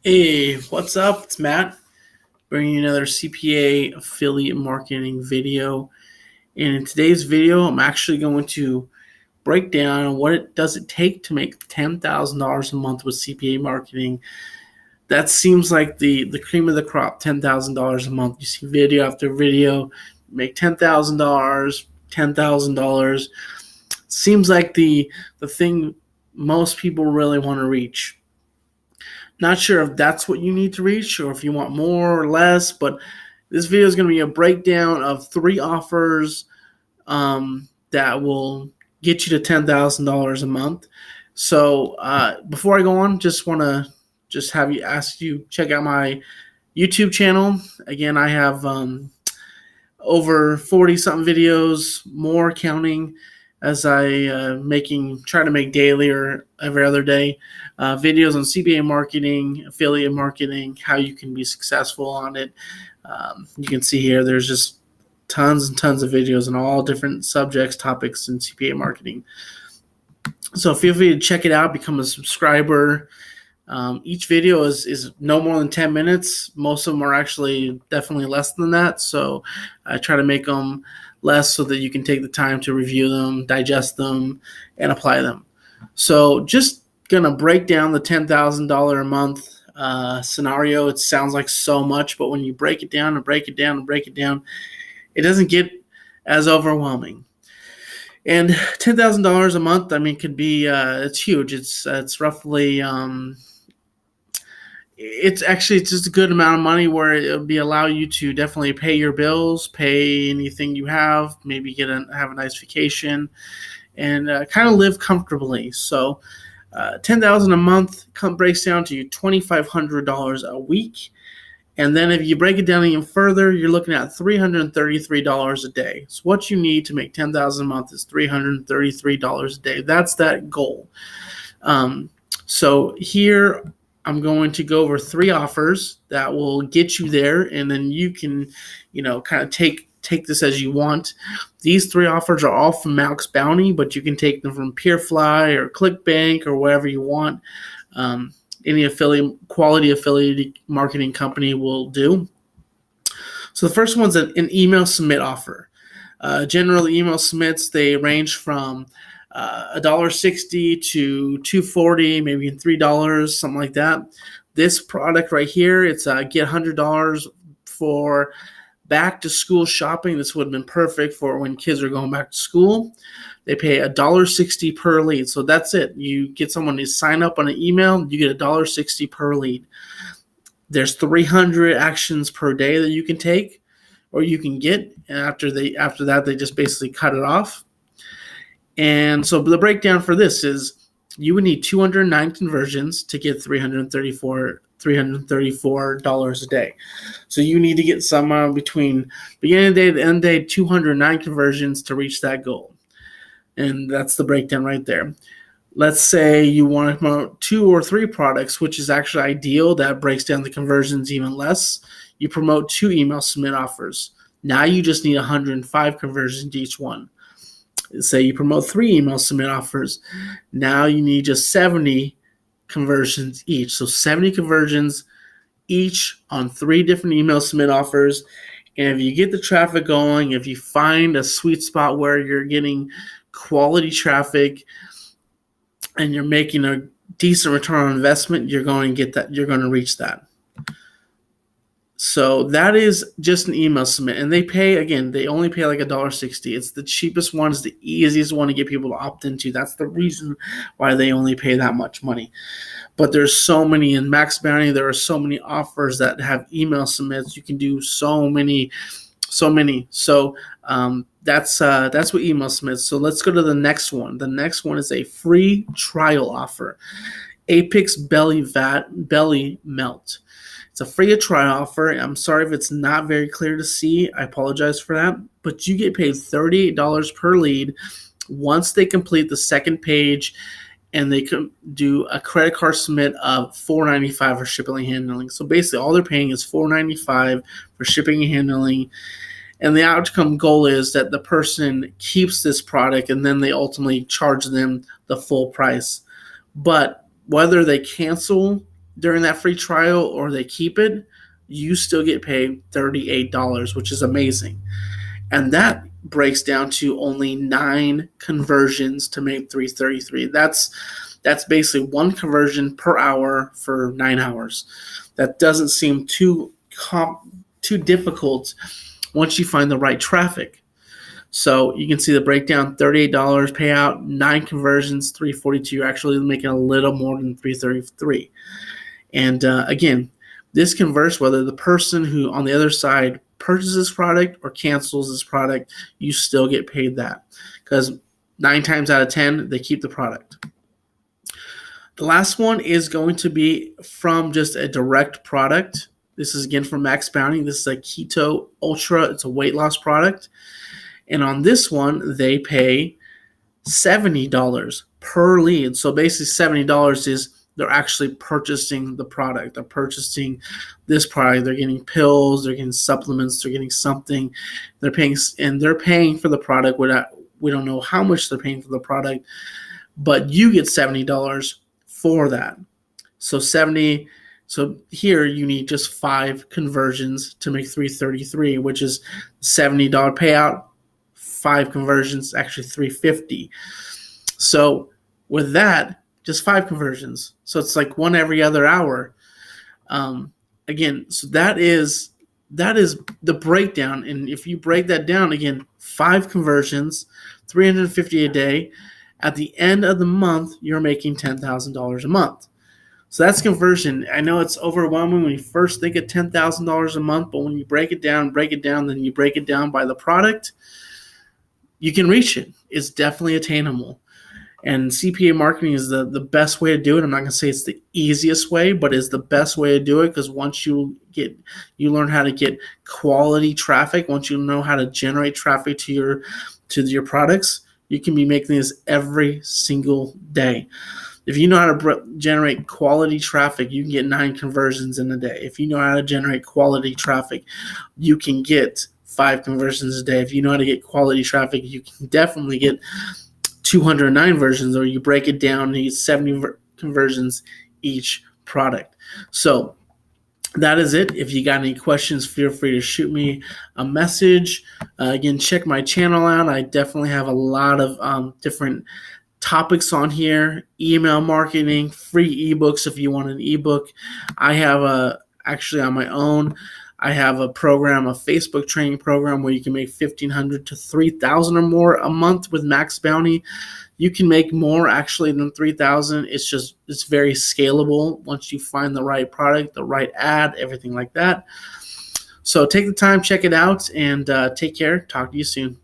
Hey, what's up? It's Matt bringing you another CPA affiliate marketing video. And in today's video, I'm actually going to break down what it does it take to make $10,000 a month with CPA marketing. That seems like the cream of the crop, $10,000 a month. You see video after video, make $10,000, $10,000. Seems like the thing most people really want to reach. Not sure if that's what you need to reach or if you want more or less, but this video is going to be a breakdown of 3 offers that will get you to $10,000 a month. So before I go on, just want to have you ask you check out my YouTube channel. Again, I have over 40 something videos, more counting, as I try to make daily or every other day videos on CPA marketing, affiliate marketing, how you can be successful on it. You can see here there's just tons and tons of videos on all different subjects, topics in CPA marketing. So feel free to check it out, become a subscriber. Each video is no more than 10 minutes. Most of them are actually definitely less than that. So I try to make them less so that you can take the time to review them, digest them, and apply them. So just going to break down the $10,000 a month scenario. It sounds like so much, but when you break it down and break it down and break it down, it doesn't get as overwhelming. And $10,000 a month, I mean, could be it's huge. It's roughly it's just a good amount of money where it'll allow you to definitely pay your bills, pay anything you have, maybe have a nice vacation, and kind of live comfortably. So $10,000 a month breaks down to $2,500 a week. And then if you break it down even further, you're looking at $333 a day. So what you need to make $10,000 a month is $333 a day. That's that goal. So here I'm going to go over 3 offers that will get you there, and then you can, kind of take this as you want. These 3 offers are all from Max Bounty, but you can take them from Peerfly or ClickBank or wherever you want. Any quality affiliate marketing company will do. So the first one's an email submit offer. Generally, email submits, they range from $1.60 to $2.40, maybe $3, something like that. This product right here, it's get $100 for back to school shopping. This would have been perfect for when kids are going back to school. They pay $1.60 per lead. So that's it. You get someone to sign up on an email, you get $1.60 per lead. There's 300 actions per day that you can take or you can get. And after that, they just basically cut it off. And so the breakdown for this is you would need 209 conversions to get $334 a day. So you need to get somewhere between beginning of the day to end of the day, 209 conversions to reach that goal. And that's the breakdown right there. Let's say you want to promote 2 or 3 products, which is actually ideal. That breaks down the conversions even less. You promote 2 email submit offers. Now you just need 105 conversions each one. Say you promote 3 email submit offers. Now you need just 70 conversions each. So 70 conversions each on 3 different email submit offers. And if you get the traffic going, if you find a sweet spot where you're getting quality traffic and you're making a decent return on investment, you're going to get that. You're going to reach that. So that is just an email submit, and they only pay like $1.60. It's the cheapest one, it's the easiest one to get people to opt into. That's the reason why they only pay that much money. But there's so many in Max Bounty. There are so many offers that have email submits. You can do so many. So that's what email submits. So let's go to the next one. The next one is a free trial offer. Apex Belly Melt. It's a free trial offer. I'm sorry if it's not very clear to see. I apologize for that. But you get paid $38 per lead once they complete the second page, and they can do a credit card submit of $4.95 for shipping and handling. So basically all they're paying is $4.95 for shipping and handling. And the outcome goal is that the person keeps this product and then they ultimately charge them the full price. But whether they cancel during that free trial or they keep it, you still get paid $38, which is amazing. And that breaks down to only 9 conversions to make 333. That's basically 1 conversion per hour for 9 hours. That doesn't seem too difficult once you find the right traffic. So you can see the breakdown: $38 payout, 9 conversions, 342. You're actually making a little more than 333. And again, this converts whether the person who on the other side purchases this product or cancels this product, you still get paid that, because 9 times out of 10 they keep the product. The last one is going to be from just a direct product. This is again from Max Bounty. This is a Keto Ultra. It's a weight loss product. And on this one, they pay $70 per lead. So basically $70 is they're actually purchasing the product. They're purchasing this product. They're getting pills. They're getting supplements. They're getting something. They're paying for the product. We don't know how much they're paying for the product, but you get $70 for that. So here you need just 5 conversions to make 333, which is $70 payout, 5 conversions, actually 350. So with that, just 5 conversions. So it's like 1 every other hour. Again, so that is the breakdown. And if you break that down, again, 5 conversions, 350 a day. At the end of the month, you're making $10,000 a month. So that's conversion. I know it's overwhelming when you first think of $10,000 a month, but when you break it down, then you break it down by the product, you can reach it. It's definitely attainable. And CPA marketing is the best way to do it. I'm not going to say it's the easiest way, but it's the best way to do it, because once you learn how to get quality traffic, once you know how to generate traffic to your products, you can be making this every single day. If you know how to generate quality traffic, you can get 9 conversions in a day. If you know how to generate quality traffic, you can get 5 conversions a day. If you know how to get quality traffic, you can definitely get 209 versions, or you break it down and you get 70 conversions each product. So that is it. If you got any questions, feel free to shoot me a message. Again, check my channel out. I definitely have a lot of different topics on here: email marketing, free ebooks if you want an ebook. I have actually on my own, I have a program, a Facebook training program, where you can make $1,500 to $3,000 or more a month with Max Bounty. You can make more actually than $3,000. It's very scalable once you find the right product, the right ad, everything like that. So take the time, check it out, and take care. Talk to you soon.